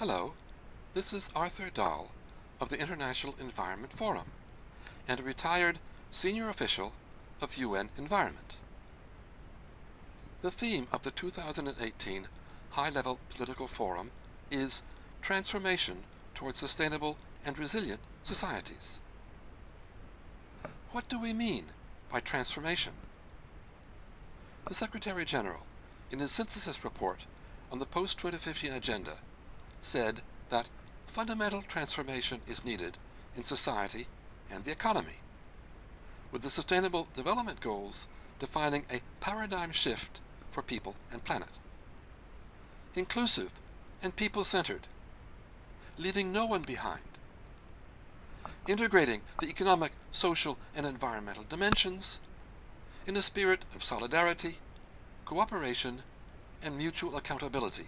Hello, this is Arthur Dahl of the International Environment Forum and a retired senior official of UN Environment. The theme of the 2018 High-Level Political Forum is Transformation Towards Sustainable and Resilient Societies. What do we mean by transformation? The Secretary General, in his synthesis report on the post-2015 agenda, said that fundamental transformation is needed in society and the economy, with the Sustainable Development Goals defining a paradigm shift for people and planet. Inclusive and people-centered, leaving no one behind. Integrating the economic, social, and environmental dimensions in a spirit of solidarity, cooperation, and mutual accountability,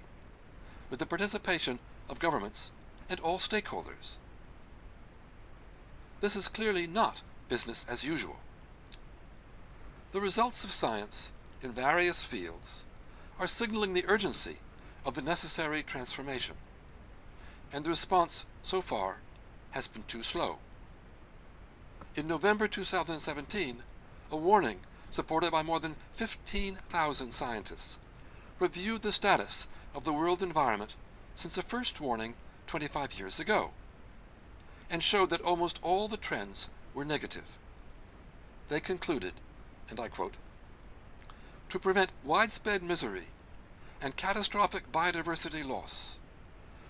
with the participation of governments and all stakeholders. This is clearly not business as usual. The results of science in various fields are signaling the urgency of the necessary transformation, and the response so far has been too slow. In November 2017, a warning supported by more than 15,000 scientists reviewed the status of the world environment since the first warning 25 years ago, and showed that almost all the trends were negative. They concluded, and I quote, "To prevent widespread misery and catastrophic biodiversity loss,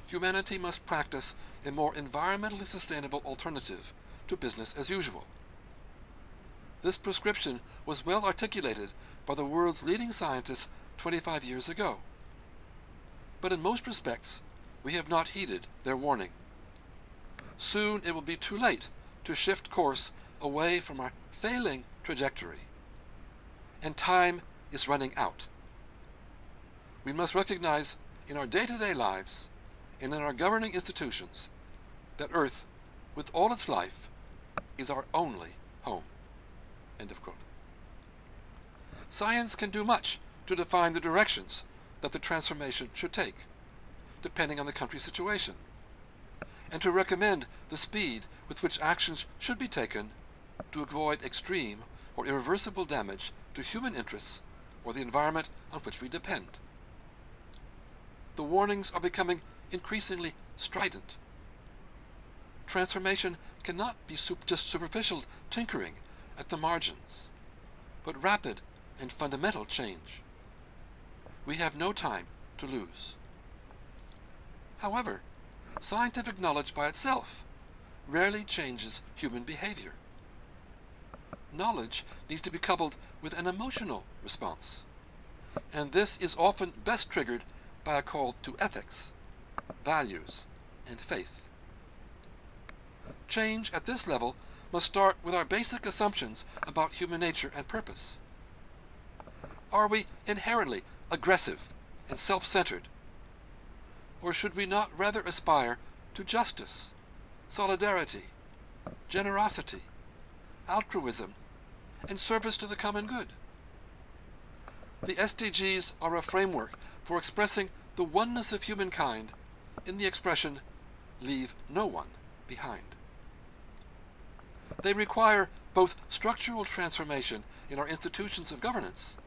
humanity must practice a more environmentally sustainable alternative to business as usual." This prescription was well articulated by the world's leading scientists 25 years ago. But in most respects, we have not heeded their warning. Soon it will be too late to shift course away from our failing trajectory, and time is running out. We must recognize in our day-to-day lives and in our governing institutions that Earth, with all its life, is our only home. End of quote. Science can do much to define the directions that the transformation should take, depending on the country's situation, and to recommend the speed with which actions should be taken to avoid extreme or irreversible damage to human interests or the environment on which we depend. The warnings are becoming increasingly strident. Transformation cannot be just superficial tinkering at the margins, but rapid and fundamental change. We have no time to lose. However, scientific knowledge by itself rarely changes human behavior. Knowledge needs to be coupled with an emotional response, and this is often best triggered by a call to ethics, values, and faith. Change at this level must start with our basic assumptions about human nature and purpose. Are we inherently aggressive and self-centered? Or should we not rather aspire to justice, solidarity, generosity, altruism, and service to the common good? The SDGs are a framework for expressing the oneness of humankind in the expression, "Leave no one behind." They require both structural transformation in our institutions of governance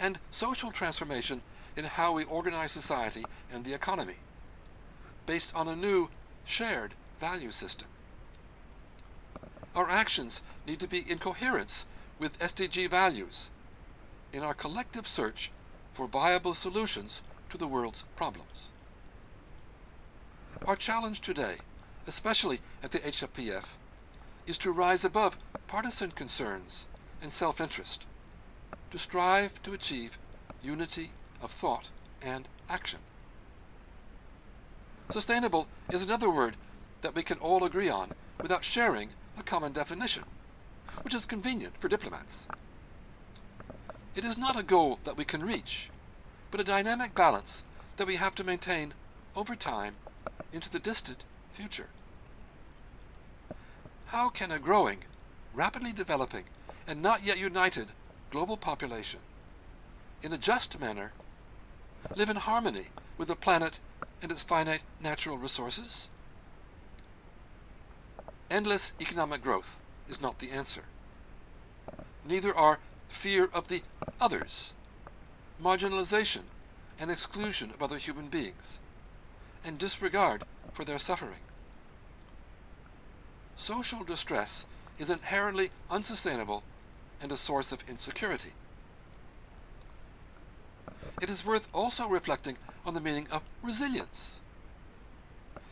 and social transformation in how we organize society and the economy, based on a new, shared value system. Our actions need to be in coherence with SDG values in our collective search for viable solutions to the world's problems. Our challenge today, especially at the HLPF, is to rise above partisan concerns and self-interest, to strive to achieve unity of thought and action. Sustainable is another word that we can all agree on without sharing a common definition, which is convenient for diplomats. It is not a goal that we can reach, but a dynamic balance that we have to maintain over time into the distant future. How can a growing, rapidly developing, and not yet united global population, in a just manner, live in harmony with a planet and its finite natural resources? Endless economic growth is not the answer. Neither are fear of the others, marginalization and exclusion of other human beings, and disregard for their suffering. Social distress is inherently unsustainable and a source of insecurity. It is worth also reflecting on the meaning of resilience.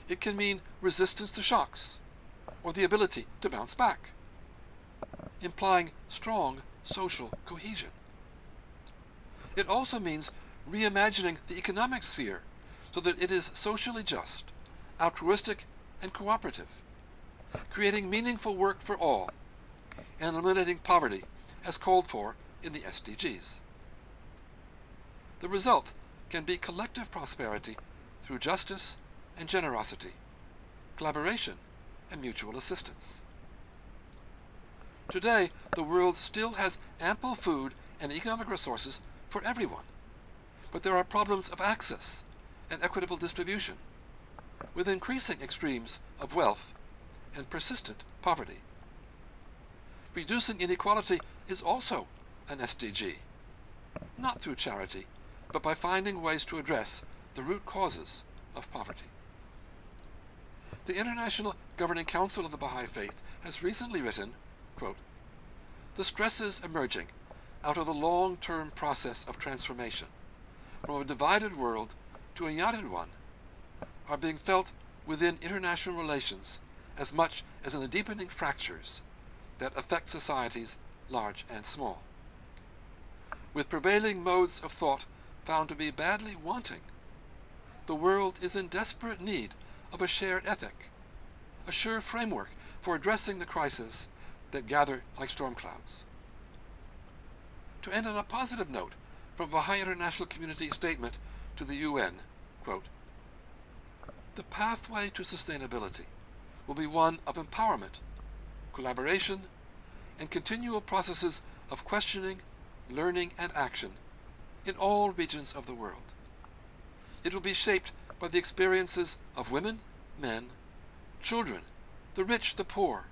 It can mean resistance to shocks, or the ability to bounce back, implying strong social cohesion. It also means reimagining the economic sphere so that it is socially just, altruistic, and cooperative, creating meaningful work for all, and eliminating poverty as called for in the SDGs. The result can be collective prosperity through justice and generosity, collaboration and mutual assistance. Today, the world still has ample food and economic resources for everyone, but there are problems of access and equitable distribution, with increasing extremes of wealth and persistent poverty. Reducing inequality is also an SDG, not through charity, but by finding ways to address the root causes of poverty. The International Governing Council of the Baha'i Faith has recently written, quote, "The stresses emerging out of the long-term process of transformation from a divided world to a united one are being felt within international relations as much as in the deepening fractures that affect societies large and small. With prevailing modes of thought found to be badly wanting, the world is in desperate need of a shared ethic, a sure framework for addressing the crises that gather like storm clouds." To end on a positive note, from Baha'i International Community Statement to the UN, quote, "The pathway to sustainability will be one of empowerment, collaboration, and continual processes of questioning, learning, and action in all regions of the world. It will be shaped by the experiences of women, men, children, the rich, the poor,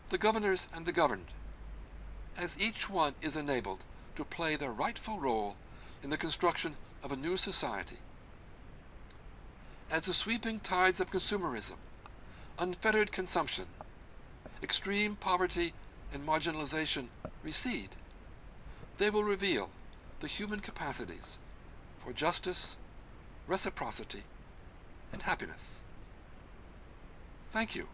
the governors, and the governed, as each one is enabled to play their rightful role in the construction of a new society. As the sweeping tides of consumerism, unfettered consumption, extreme poverty, and marginalization recede, they will reveal the human capacities for justice, reciprocity, and happiness." Thank you.